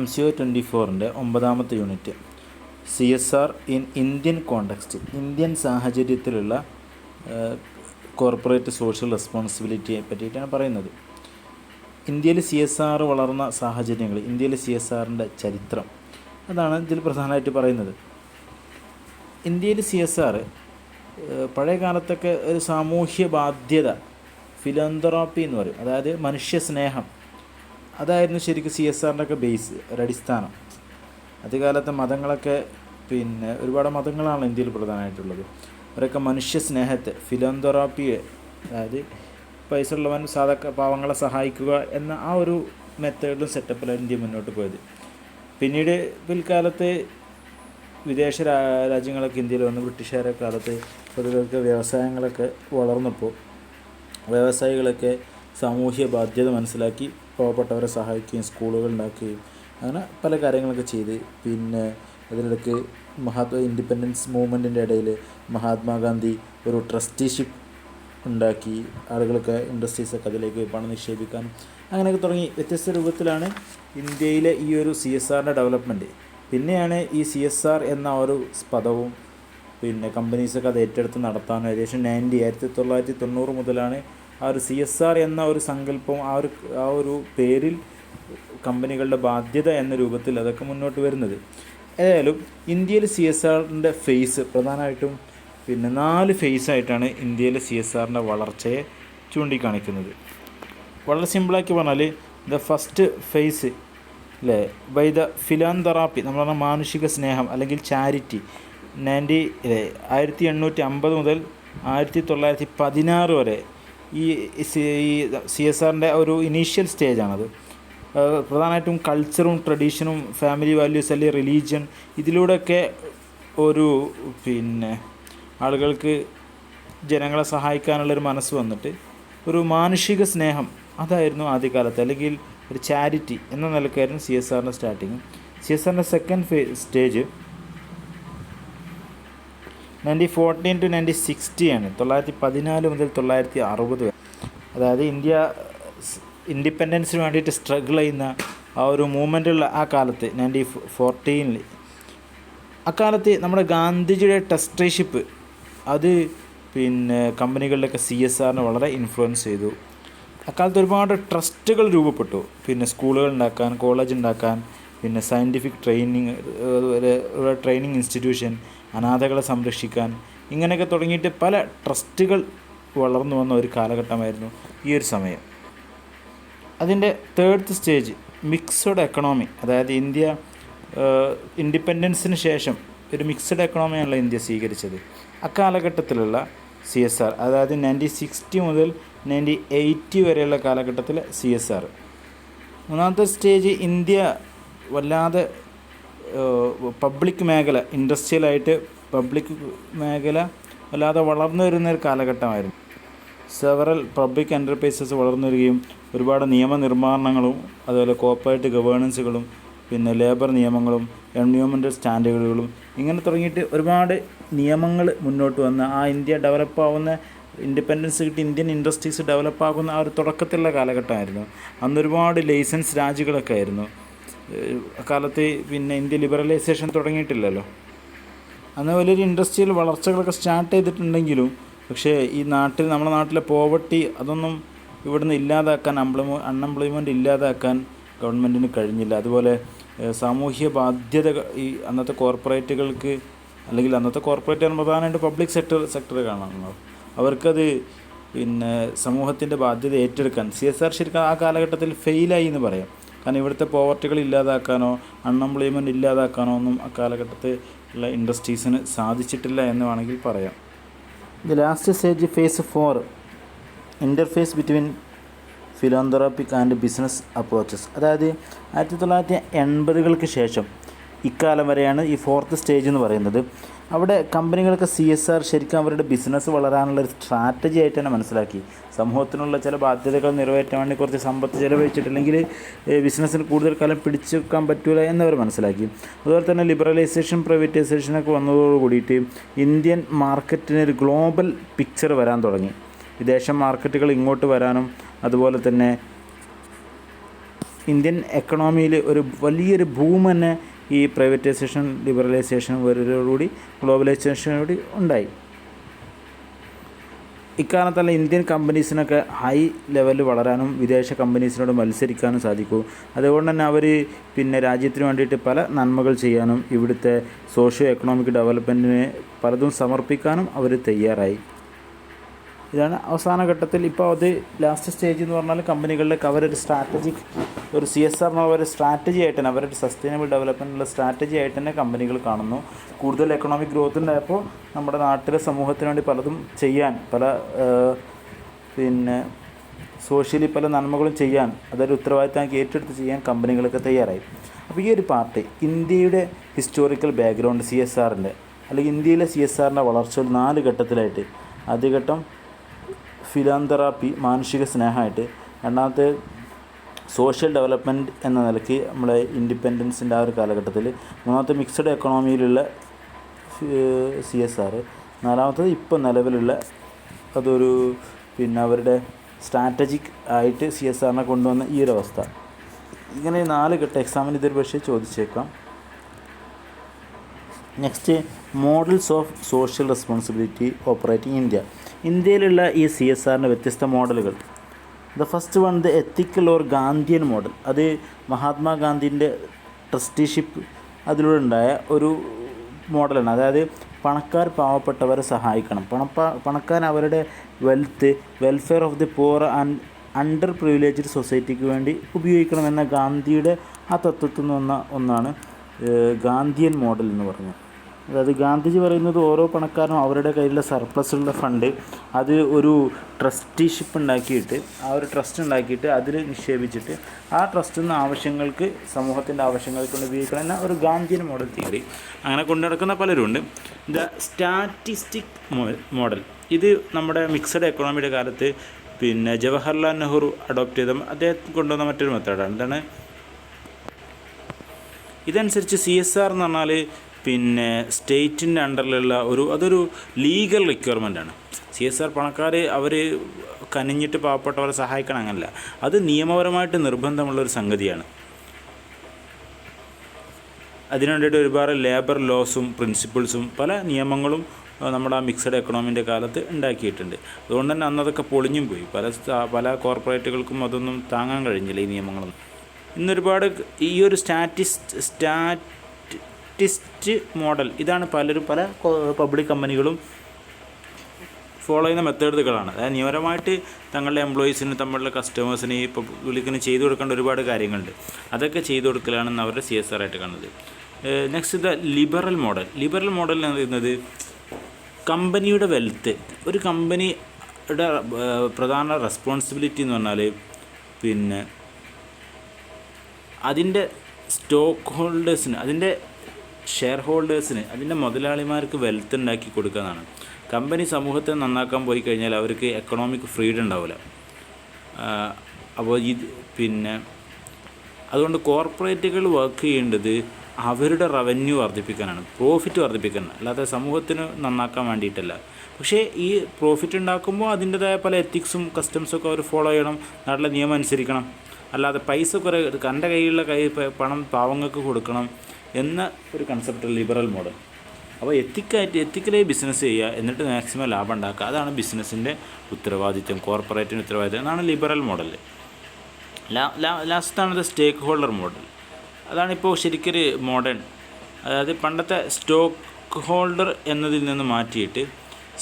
MCO 24-ൻ്റെ 9ാമത്തെ unit CSR in Indian context, Indian സാഹചര്യത്തിലുള്ള കോർപ്പറേറ്റ് സോഷ്യൽ റെസ്പോൺസിബിലിറ്റിയെ പറ്റിയിട്ടാണ് പറയുന്നത്. ഇന്ത്യയിൽ CSR വളർന്ന സാഹചര്യങ്ങൾ, ഇന്ത്യയിൽ CSRൻ്റെ ചരിത്രം, അതാണ് ഇതിൽ പ്രധാനമായിട്ട് പറയുന്നത്. ഇന്ത്യയിൽ CSR പഴയ കാലത്തൊക്കെ ഒരു സാമൂഹ്യ ബാധ്യത, ഫിലന്തറോപ്പി എന്ന് പറയും, അതായത് മനുഷ്യ സ്നേഹം, അതായിരുന്നു ശരിക്കും CSRൻ്റെ ഒക്കെ ബേസ്, ഒരടിസ്ഥാനം. ആദ്യകാലത്തെ മതങ്ങളൊക്കെ ഒരുപാട് മതങ്ങളാണ് ഇന്ത്യയിൽ പ്രധാനമായിട്ടുള്ളത്. അവരൊക്കെ മനുഷ്യ സ്നേഹത്തെ, ഫിലന്തറോപ്പിയെ, അതായത് പൈസ ഉള്ളവൻ പാവങ്ങളെ സഹായിക്കുക എന്ന ആ ഒരു മെത്തേഡിലും സെറ്റപ്പിലാണ് ഇന്ത്യ മുന്നോട്ട് പോയത്. പിന്നീട് പിൽക്കാലത്ത് വിദേശ രാജ്യങ്ങളൊക്കെ ഇന്ത്യയിൽ വന്ന് ബ്രിട്ടീഷുകാരുടെ കാലത്ത് പൊതുവെ വ്യവസായങ്ങളൊക്കെ വളർന്നപ്പോൾ വ്യവസായികളൊക്കെ സാമൂഹ്യ ബാധ്യത മനസ്സിലാക്കി പാവപ്പെട്ടവരെ സഹായിക്കുകയും സ്കൂളുകൾ ഉണ്ടാക്കുകയും അങ്ങനെ പല കാര്യങ്ങളൊക്കെ ചെയ്ത്, അതിനിടയ്ക്ക് ഇൻഡിപെൻഡൻസ് മൂവ്മെൻറ്റിൻ്റെ ഇടയിൽ മഹാത്മാഗാന്ധി ഒരു ട്രസ്റ്റിഷിപ്പ് ഉണ്ടാക്കി, ആളുകൾക്ക് ഇൻഡസ്ട്രീസൊക്കെ അതിലേക്ക് പണം നിക്ഷേപിക്കാനും അങ്ങനെയൊക്കെ തുടങ്ങി. വ്യത്യസ്ത രൂപത്തിലാണ് ഇന്ത്യയിലെ ഈ ഒരു CSRൻ്റെ ഡെവലപ്മെൻറ്റ്. പിന്നെയാണ് ഈ CSR എന്ന ഒരു പദവും കമ്പനീസൊക്കെ അത് ഏറ്റെടുത്ത് നടത്താനും ഏകദേശം 1990 മുതലാണ് ആ ഒരു CSR എന്ന ഒരു സങ്കല്പം, ആ ഒരു പേരിൽ കമ്പനികളുടെ ബാധ്യത എന്ന രൂപത്തിൽ അതൊക്കെ മുന്നോട്ട് വരുന്നത്. ഏതായാലും ഇന്ത്യയിൽ CSRൻ്റെ ഫേസ് പ്രധാനമായിട്ടും 4 ഫേസായിട്ടാണ് ഇന്ത്യയിലെ CSRൻ്റെ വളർച്ചയെ ചൂണ്ടിക്കാണിക്കുന്നത്. വളരെ സിമ്പിളാക്കി പറഞ്ഞാൽ the first phase by the philanthropy, നമ്മൾ പറഞ്ഞ മാനുഷിക സ്നേഹം അല്ലെങ്കിൽ ചാരിറ്റി, 1850 മുതൽ 1916 വരെ ഈ CSRൻ്റെ ഒരു ഇനീഷ്യൽ സ്റ്റേജാണത്. പ്രധാനമായിട്ടും കൾച്ചറും ട്രഡീഷനും ഫാമിലി വാല്യൂസ് അല്ലെങ്കിൽ റിലീജിയൻ, ഇതിലൂടെയൊക്കെ ഒരു ആളുകൾക്ക് ജനങ്ങളെ സഹായിക്കാനുള്ളൊരു മനസ്സ് വന്നിട്ട് ഒരു മാനുഷിക സ്നേഹം, അതായിരുന്നു ആദ്യകാലത്ത്, അല്ലെങ്കിൽ ഒരു ചാരിറ്റി എന്ന നിലക്കായിരുന്നു CSRൻ്റെ സ്റ്റാർട്ടിങ്. CSRൻ്റെ സെക്കൻഡ് സ്റ്റേജ് 1914 to 1960 ആണ്, 1914 മുതൽ 1960 വരെ. അതായത് ഇന്ത്യ ഇൻഡിപെൻഡൻസിന് വേണ്ടിയിട്ട് സ്ട്രഗിൾ ചെയ്യുന്ന ആ ഒരു മൂവ്മെൻറ്റുള്ള ആ കാലത്ത് 1914 അക്കാലത്ത് നമ്മുടെ ഗാന്ധിജിയുടെ ട്രസ്റ്റിഷിപ്പ് അത് കമ്പനികളിലൊക്കെ CSRനെ വളരെ ഇൻഫ്ലുവൻസ് ചെയ്തു. അക്കാലത്ത് ഒരുപാട് ട്രസ്റ്റുകൾ രൂപപ്പെട്ടു, സ്കൂളുകൾ ഉണ്ടാക്കാൻ, കോളേജ് ഉണ്ടാക്കാൻ, സയൻറ്റിഫിക് ട്രെയിനിങ് ഇൻസ്റ്റിറ്റ്യൂഷൻ, അനാഥകളെ സംരക്ഷിക്കാൻ, ഇങ്ങനെയൊക്കെ തുടങ്ങിയിട്ട് പല ട്രസ്റ്റുകൾ വളർന്നു വന്ന ഒരു കാലഘട്ടമായിരുന്നു ഈ ഒരു സമയം. അതിൻ്റെ തേർഡ് സ്റ്റേജ് മിക്സഡ് എക്കണോമി, അതായത് ഇന്ത്യ ഇൻഡിപെൻഡൻസിന് ശേഷം ഒരു മിക്സഡ് എക്കണോമിയാണല്ലോ ഇന്ത്യ സ്വീകരിച്ചത്. അക്കാലഘട്ടത്തിലുള്ള CSR, അതായത് 1960 മുതൽ 1980 വരെയുള്ള കാലഘട്ടത്തിലെ CSR. മൂന്നാമത്തെ സ്റ്റേജ് ഇന്ത്യ വല്ലാതെ പബ്ലിക് മേഖല, ഇൻഡസ്ട്രിയലായിട്ട് പബ്ലിക് മേഖല വല്ലാതെ വളർന്നു വരുന്നൊരു കാലഘട്ടമായിരുന്നു. സെവറൽ പബ്ലിക് എൻ്റർപ്രൈസസ് വളർന്നു വരികയും ഒരുപാട് നിയമനിർമ്മാണങ്ങളും അതുപോലെ കോർപ്പറേറ്റ് ഗവേണൻസുകളും ലേബർ നിയമങ്ങളും എൻവയോൺമെൻറ്റൽ സ്റ്റാൻഡേർഡുകളും ഇങ്ങനെ തുടങ്ങിയിട്ട് ഒരുപാട് നിയമങ്ങൾ മുന്നോട്ട് വന്ന ആ ഇന്ത്യ ഡെവലപ്പാവുന്ന, ഇൻഡിപെൻഡൻസ് കിട്ടി ഇന്ത്യൻ ഇൻഡസ്ട്രീസ് ഡെവലപ്പാകുന്ന ആ ഒരു തുടക്കത്തിലുള്ള കാലഘട്ടമായിരുന്നു. അന്നൊരുപാട് ലൈസൻസ് രാജ്യങ്ങളൊക്കെ ആയിരുന്നു. അക്കാലത്ത് ഇന്ത്യ ലിബറലൈസേഷൻ തുടങ്ങിയിട്ടില്ലല്ലോ. അന്ന് വലിയൊരു ഇൻഡസ്ട്രിയൽ വളർച്ചകളൊക്കെ സ്റ്റാർട്ട് ചെയ്തിട്ടുണ്ടെങ്കിലും പക്ഷേ നമ്മുടെ നാട്ടിലെ പോവർട്ടി അതൊന്നും ഇവിടുന്ന് ഇല്ലാതാക്കാൻ, അൺഎംപ്ലോയ്മെൻറ്റ് ഇല്ലാതാക്കാൻ ഗവൺമെൻറ്റിന് കഴിഞ്ഞില്ല. അതുപോലെ സാമൂഹ്യ ബാധ്യത അന്നത്തെ കോർപ്പറേറ്റുകൾക്ക്, അല്ലെങ്കിൽ അന്നത്തെ കോർപ്പറേറ്റ് പ്രധാനമായിട്ട് പബ്ലിക് സെക്ടർ കാണാമല്ലോ, അവർക്കത് സമൂഹത്തിൻ്റെ ബാധ്യത ഏറ്റെടുക്കാൻ CSR ശരിക്കും ആ കാലഘട്ടത്തിൽ ഫെയിലായി എന്ന് പറയാം. കാരണം ഇവിടുത്തെ പോവർട്ടികൾ ഇല്ലാതാക്കാനോ അൺഎംപ്ലോയ്മെൻറ്റ് ഇല്ലാതാക്കാനോ ഒന്നും അക്കാലഘട്ടത്തിൽ ഉള്ള ഇൻഡസ്ട്രീസിന് സാധിച്ചിട്ടില്ല എന്ന് വേണമെങ്കിൽ പറയാം. The last stage phase 4 interface between philanthropic and business approaches, അതായത് 1980-കൾക്ക് ശേഷം ഇക്കാലം വരെയാണ് ഈ ഫോർത്ത് സ്റ്റേജ് എന്ന് പറയുന്നത്. അവിടെ കമ്പനികൾക്ക് CSR ശരിക്കും അവരുടെ ബിസിനസ് വളരാനുള്ളൊരു സ്ട്രാറ്റജി ആയിട്ട് തന്നെ മനസ്സിലാക്കി. സമൂഹത്തിനുള്ള ചില ബാധ്യതകൾ നിറവേറ്റാൻ വേണ്ടി കുറച്ച് സമ്പത്ത് ചിലവഴിച്ചിട്ടില്ലെങ്കിൽ ബിസിനസ്സിന് കൂടുതൽ കാലം പിടിച്ചു വെക്കാൻ പറ്റില്ല എന്നവർ മനസ്സിലാക്കി. അതുപോലെ തന്നെ ലിബറലൈസേഷൻ, പ്രൈവറ്റൈസേഷനൊക്കെ വന്നതോട് കൂടിയിട്ട് ഇന്ത്യൻ മാർക്കറ്റിന് ഒരു ഗ്ലോബൽ പിക്ചർ വരാൻ തുടങ്ങി. വിദേശ മാർക്കറ്റുകൾ ഇങ്ങോട്ട് വരാനും അതുപോലെ തന്നെ ഇന്ത്യൻ എക്കണോമിയിൽ ഒരു വലിയൊരു ബൂം തന്നെ ഈ പ്രൈവറ്റൈസേഷൻ ലിബറലൈസേഷൻ വരുന്നതോടുകൂടി ഗ്ലോബലൈസേഷനോടുകൂടി ഉണ്ടായി. ഇക്കാരണത്തല്ല ഇന്ത്യൻ കമ്പനീസിനൊക്കെ ഹൈ ലെവലിൽ വളരാനും വിദേശ കമ്പനീസിനോട് മത്സരിക്കാനും സാധിക്കൂ. അതുകൊണ്ട് തന്നെ അവർ രാജ്യത്തിന് വേണ്ടിയിട്ട് പല നന്മകൾ ചെയ്യാനും ഇവിടുത്തെ സോഷ്യോ എക്കണോമിക് ഡെവലപ്മെൻറ്റിന് പലതും സമർപ്പിക്കാനും അവർ തയ്യാറായി. ഇതാണ് അവസാന ഘട്ടത്തിൽ. ഇപ്പോൾ അത് ലാസ്റ്റ് സ്റ്റേജ് എന്ന് പറഞ്ഞാൽ കമ്പനികളിലേക്ക് അവരൊരു സ്ട്രാറ്റജിക് ഒരു CSR ഒരു സ്ട്രാറ്റജി ആയിട്ട് തന്നെ അവരുടെ സസ്റ്റൈനബിൾ ഡെവലപ്മെൻറ്റുള്ള സ്ട്രാറ്റജി ആയിട്ട് തന്നെ കമ്പനികൾ കാണുന്നു. കൂടുതൽ എക്കണോമിക് ഗ്രോത്ത് ഉണ്ടായപ്പോൾ നമ്മുടെ നാട്ടിലെ സമൂഹത്തിന് വേണ്ടി പലതും ചെയ്യാൻ സോഷ്യലി പല നന്മകളും ചെയ്യാൻ അതൊരു ഉത്തരവാദിത്തമാക്കി ഏറ്റെടുത്ത് ചെയ്യാൻ കമ്പനികളൊക്കെ തയ്യാറായി. അപ്പോൾ ഈ ഒരു പാർട്ട് ഇന്ത്യയുടെ ഹിസ്റ്റോറിക്കൽ ബാക്ക്ഗ്രൗണ്ട് CSRൻ്റെ അല്ലെങ്കിൽ ഇന്ത്യയിലെ CSRൻ്റെ വളർച്ച 4 ഘട്ടത്തിലായിട്ട് ആദ്യഘട്ടം ഫിലാന്തറാപ്പി മാനുഷിക സ്നേഹമായിട്ട്, രണ്ടാമത്തെ സോഷ്യൽ ഡെവലപ്മെൻറ്റ് എന്ന നിലയ്ക്ക് നമ്മുടെ ഇൻഡിപെൻഡൻസിൻ്റെ ആ ഒരു കാലഘട്ടത്തിൽ, മൂന്നാമത്തെ മിക്സഡ് എക്കണോമിയിലുള്ള CSR, നാലാമത്തത് ഇപ്പോൾ നിലവിലുള്ള അതൊരു അവരുടെ സ്ട്രാറ്റജിക് ആയിട്ട് CSRനെ കൊണ്ടുവന്ന ഈ ഒരു അവസ്ഥ. ഇങ്ങനെ 4 ഘട്ടം എക്സാമിന് ഇതൊരു പക്ഷേ ചോദിച്ചേക്കാം. Next models of social responsibility operating India. ഇന്ത്യയിലുള്ള ഈ CSRൻ്റെ വ്യത്യസ്ത മോഡലുകൾ. The first one the ethical or Gandhian model. അത് മഹാത്മാഗാന്ധിൻ്റെ ട്രസ്റ്റിഷിപ്പ് അതിലൂടെ ഉണ്ടായ ഒരു മോഡലാണ്. അതായത് പണക്കാർ പാവപ്പെട്ടവരെ സഹായിക്കണം, പണക്കാർ അവരുടെ welfare of the poor and underprivileged സൊസൈറ്റിക്ക് വേണ്ടി ഉപയോഗിക്കണമെന്ന ഗാന്ധിയുടെ ആ തത്വത്തിൽ നിന്ന് വന്ന ഒന്നാണ് ഗാന്ധിയൻ മോഡൽ എന്ന് പറഞ്ഞത്. അതായത് ഗാന്ധിജി പറയുന്നത് ഓരോ പണക്കാരനും അവരുടെ കയ്യിലുള്ള സർപ്ലസുള്ള ഫണ്ട് അത് ഒരു ട്രസ്റ്റിഷിപ്പ് ഉണ്ടാക്കിയിട്ട് ആ ഒരു ട്രസ്റ്റ് ഉണ്ടാക്കിയിട്ട് അതിൽ നിക്ഷേപിച്ചിട്ട് ആ ട്രസ്റ്റിൽ നിന്ന് ആവശ്യങ്ങൾക്ക് സമൂഹത്തിൻ്റെ ആവശ്യങ്ങൾക്ക് ഉപയോഗിക്കണമെന്ന ഒരു ഗാന്ധിയൻ മോഡൽ തിയറി അങ്ങനെ കൊണ്ടു നടക്കുന്ന പലരുണ്ട്. ദ സ്റ്റാറ്റിസ്റ്റിക് മോഡൽ ഇത് നമ്മുടെ മിക്സഡ് എക്കണോമിയുടെ കാലത്ത് ജവഹർലാൽ നെഹ്റു അഡോപ്റ്റ് ചെയ്ത അദ്ദേഹം കൊണ്ടുവന്ന മറ്റൊരു മെത്തേഡാണ്. എന്താണ് ഇതനുസരിച്ച് CSR എന്ന് പറഞ്ഞാൽ സ്റ്റേറ്റിൻ്റെ അണ്ടറിലുള്ള അതൊരു ലീഗൽ റിക്വയർമെൻ്റാണ്. CSR പണക്കാർ അവർ കനിഞ്ഞിട്ട് പാവപ്പെട്ടവരെ സഹായിക്കണം അങ്ങനല്ല, അത് നിയമപരമായിട്ട് നിർബന്ധമുള്ളൊരു സംഗതിയാണ്. അതിനു വേണ്ടിയിട്ട് ഒരുപാട് ലേബർ ലോസും പ്രിൻസിപ്പിൾസും പല നിയമങ്ങളും നമ്മുടെ ആ മിക്സഡ് എക്കണോമിൻ്റെ കാലത്ത് ഉണ്ടാക്കിയിട്ടുണ്ട്. അതുകൊണ്ട് തന്നെ അന്നതൊക്കെ പൊളിഞ്ഞും പോയി. പല കോർപ്പറേറ്റുകൾക്കും അതൊന്നും താങ്ങാൻ കഴിഞ്ഞില്ല ഈ നിയമങ്ങളൊന്നും. ഇന്നൊരുപാട് ഈ ഒരു സ്റ്റാറ്റിസ്റ്റ് മോഡൽ ഇതാണ് പല പബ്ലിക് കമ്പനികളും ഫോളോ ചെയ്യുന്ന മെത്തേഡുകളാണ്. അതായത് നിയമപരമായിട്ട് തങ്ങളുടെ എംപ്ലോയീസിന് തമ്മിലുള്ള കസ്റ്റമേഴ്സിന് ഈ പബ്ലിക്കിന് ചെയ്തു കൊടുക്കേണ്ട ഒരുപാട് കാര്യങ്ങളുണ്ട്. അതൊക്കെ ചെയ്തു കൊടുക്കലാണെന്ന് അവരുടെ CSR ആയിട്ട് കാണുന്നത്. Next the liberal model. Liberal model എന്ന് പറയുന്നത് കമ്പനിയുടെ വെൽത്ത്, ഒരു കമ്പനിയുടെ പ്രധാന റെസ്പോൺസിബിലിറ്റി എന്ന് പറഞ്ഞാൽ അതിൻ്റെ സ്റ്റോക്ക് ഹോൾഡേഴ്സിന്, അതിൻ്റെ ഷെയർ ഹോൾഡേഴ്സിന്, അതിൻ്റെ മുതലാളിമാർക്ക് വെൽത്ത് ഉണ്ടാക്കി കൊടുക്കുന്നതാണ്. കമ്പനി സമൂഹത്തെ നന്നാക്കാൻ പോയി കഴിഞ്ഞാൽ അവർക്ക് എക്കണോമിക് ഫ്രീഡം ഉണ്ടാവില്ല. അപ്പോൾ അതുകൊണ്ട് കോർപ്പറേറ്റുകൾ വർക്ക് ചെയ്യേണ്ടത് അവരുടെ റവന്യൂ വർദ്ധിപ്പിക്കാനാണ്, പ്രോഫിറ്റ് വർദ്ധിപ്പിക്കാനാണ്, അല്ലാതെ സമൂഹത്തിന് നന്നാക്കാൻ വേണ്ടിയിട്ടല്ല. പക്ഷേ ഈ പ്രോഫിറ്റ് ഉണ്ടാക്കുമ്പോൾ അതിൻ്റേതായ പല എത്തിക്സും കസ്റ്റംസൊക്കെ അവർ ഫോളോ ചെയ്യണം, നാട്ടിലെ നിയമം അനുസരിക്കണം. അല്ലാതെ പൈസ കുറേ തൻ്റെ കയ്യിലുള്ള പണം പാവങ്ങൾക്ക് കൊടുക്കണം എന്ന ഒരു കൺസെപ്റ്റ് ലിബറൽ മോഡൽ. അപ്പോൾ എത്തിക്കലായി ബിസിനസ് ചെയ്യുക, എന്നിട്ട് മാക്സിമം ലാഭം ഉണ്ടാക്കുക, അതാണ് ബിസിനസ്സിൻ്റെ ഉത്തരവാദിത്വം, കോർപ്പറേറ്റിന് ഉത്തരവാദിത്വം. എന്നാണ് ലിബറൽ മോഡൽ. ലാസ്റ്റാണ് സ്റ്റേക്ക് ഹോൾഡർ മോഡൽ. അതാണിപ്പോൾ ശരിക്കൊരു മോഡേൺ. അതായത് പണ്ടത്തെ സ്റ്റോക്ക് ഹോൾഡർ എന്നതിൽ നിന്ന് മാറ്റിയിട്ട്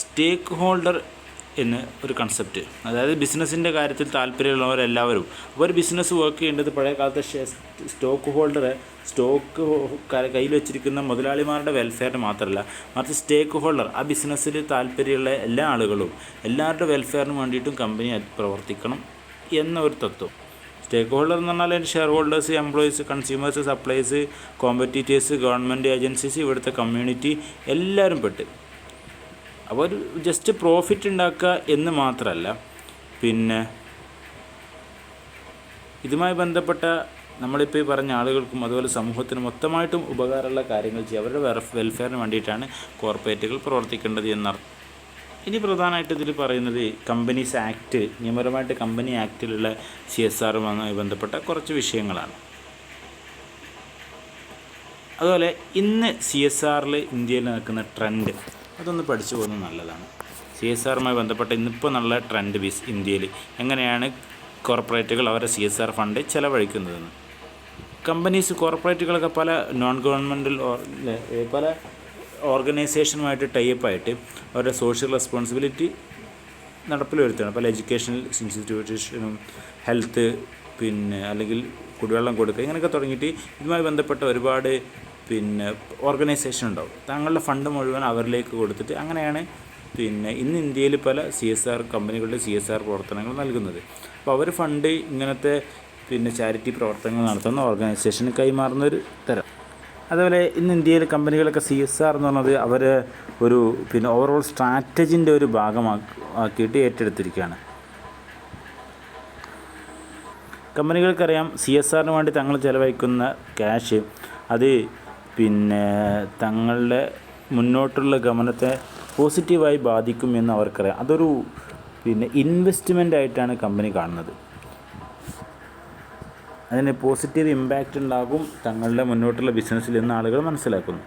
സ്റ്റേക്ക് ഹോൾഡർ എന്ന് ഒരു കൺസെപ്റ്റ്. അതായത് ബിസിനസ്സിൻ്റെ കാര്യത്തിൽ താല്പര്യമുള്ളവരെല്ലാവരും ഒരു ബിസിനസ് വർക്ക് ചെയ്യേണ്ടത് പഴയ കാലത്തെ സ്റ്റോക്ക് കയ്യിൽ വെച്ചിരിക്കുന്ന മുതലാളിമാരുടെ വെൽഫെയറിന് മാത്രമല്ല, മറിച്ച് സ്റ്റേക്ക് ഹോൾഡർ ആ ബിസിനസ്സിൽ താല്പര്യമുള്ള എല്ലാ ആളുകളും എല്ലാവരുടെ വെൽഫെയറിന് വേണ്ടിയിട്ടും കമ്പനി പ്രവർത്തിക്കണം എന്ന ഒരു തത്വം. സ്റ്റേക്ക് ഹോൾഡർ എന്ന് പറഞ്ഞാൽ share holders, employees, consumers, supplies, competitors, government agencies, ഇവിടുത്തെ കമ്മ്യൂണിറ്റി എല്ലാവരും പെട്ട്. അപ്പോൾ ഒരു ജസ്റ്റ് പ്രോഫിറ്റ് ഉണ്ടാക്കുക എന്ന് മാത്രമല്ല, ഇതുമായി ബന്ധപ്പെട്ട നമ്മളിപ്പോൾ ഈ പറഞ്ഞ ആളുകൾക്കും അതുപോലെ സമൂഹത്തിന് മൊത്തമായിട്ടും ഉപകാരമുള്ള കാര്യങ്ങൾ ചെയ്യുക, അവരുടെ വെൽഫെയറിന് വേണ്ടിയിട്ടാണ് കോർപ്പറേറ്റുകൾ പ്രവർത്തിക്കേണ്ടത് എന്നർത്ഥം. ഇനി പ്രധാനമായിട്ട് ഇതിൽ പറയുന്നത് കമ്പനീസ് ആക്ട്, നിയമപരമായിട്ട് കമ്പനി ആക്റ്റിലുള്ള CSRുമായി ബന്ധപ്പെട്ട കുറച്ച് വിഷയങ്ങളാണ്. അതുപോലെ ഇന്ന് CSRൽ ഇന്ത്യയിൽ നടക്കുന്ന ട്രെൻഡ് അതൊന്ന് പഠിച്ചു പോകുന്നത് നല്ലതാണ്. CSRുമായി ബന്ധപ്പെട്ട ഇന്നിപ്പോൾ നല്ല ട്രെൻഡ് ഇന്ത്യയിൽ എങ്ങനെയാണ് കോർപ്പറേറ്റുകൾ അവരുടെ CSR ഫണ്ട് ചിലവഴിക്കുന്നതെന്ന്. കമ്പനീസ് കോർപ്പറേറ്റുകളൊക്കെ പല നോൺ ഗവൺമെൻറ്റൽ പല ഓർഗനൈസേഷനുമായിട്ട് ടൈപ്പായിട്ട് അവരുടെ സോഷ്യൽ റെസ്പോൺസിബിലിറ്റി നടപ്പിൽ വരുത്തുകയാണ്. പല എഡ്യൂക്കേഷണൽ ഇൻസ്റ്റിറ്റ്യൂഷനും ഹെൽത്ത് അല്ലെങ്കിൽ കുടിവെള്ളം കൊടുക്കുക ഇങ്ങനെയൊക്കെ തുടങ്ങിയിട്ട് ഇതുമായി ബന്ധപ്പെട്ട ഒരുപാട് ഓർഗനൈസേഷൻ ഉണ്ടാവും. തങ്ങളുടെ ഫണ്ട് മുഴുവൻ അവരിലേക്ക് കൊടുത്തിട്ട് അങ്ങനെയാണ് ഇന്ന് ഇന്ത്യയിൽ പല CSR കമ്പനികളുടെ CSR പ്രവർത്തനങ്ങൾ നൽകുന്നത്. അപ്പോൾ അവർ ഫണ്ട് ഇങ്ങനത്തെ ചാരിറ്റി പ്രവർത്തനങ്ങൾ നടത്തുന്ന ഓർഗനൈസേഷന് കൈമാറുന്നൊരു തരം. അതുപോലെ ഇന്ന് ഇന്ത്യയിലെ കമ്പനികളൊക്കെ CSR എന്ന് പറഞ്ഞത് അവർ ഒരു ഓവറോൾ സ്ട്രാറ്റജിൻ്റെ ഒരു ഭാഗമാക്കിയിട്ട് ഏറ്റെടുത്തിരിക്കുകയാണ്. കമ്പനികൾക്കറിയാം CSRന് വേണ്ടി തങ്ങൾ ചിലവഴിക്കുന്ന ക്യാഷ് അത് തങ്ങളുടെ മുന്നോട്ടുള്ള ഗമനത്തെ പോസിറ്റീവായി ബാധിക്കും എന്ന് അവർക്കറിയാം. അതൊരു ഇൻവെസ്റ്റ്മെൻ്റ് ആയിട്ടാണ് കമ്പനി കാണുന്നത്. അതിന് പോസിറ്റീവ് ഇമ്പാക്റ്റ് ഉണ്ടാകും തങ്ങളുടെ മുന്നോട്ടുള്ള ബിസിനസ്സിൽ എന്ന് ആളുകൾ മനസ്സിലാക്കുന്നു.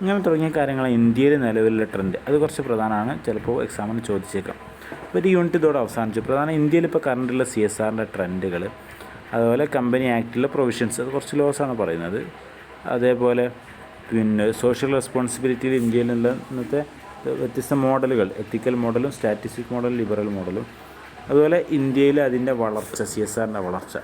ഇങ്ങനെ തുടങ്ങിയ കാര്യങ്ങളാണ് ഇന്ത്യയിലെ നിലവിലുള്ള ട്രെൻഡ്. അത് കുറച്ച് പ്രധാനമാണ്, ചിലപ്പോൾ എക്സാമിന് ചോദിച്ചേക്കാം. ഒരു യൂണിറ്റ് ഇതോടെ അവസാനിച്ചു. പ്രധാനം ഇന്ത്യയിൽ ഇപ്പോൾ കറണ്ടുള്ള CSRൻ്റെ ട്രെൻഡുകൾ, അതുപോലെ കമ്പനി ആക്ടിലെ പ്രൊവിഷൻസ്, അത് കുറച്ച് ലോസാണ് പറയുന്നത്. അതേപോലെ സോഷ്യൽ റെസ്പോൺസിബിലിറ്റിയിൽ ഇന്ത്യയിലുള്ള ഇന്നത്തെ വ്യത്യസ്ത മോഡലുകൾ, എത്തിക്കൽ മോഡലും സ്റ്റാറ്റിസ്റ്റിക് മോഡലും ലിബറൽ മോഡലും, അതുപോലെ ഇന്ത്യയിലെ അതിൻ്റെ വളർച്ച, CSRൻ്റെ വളർച്ച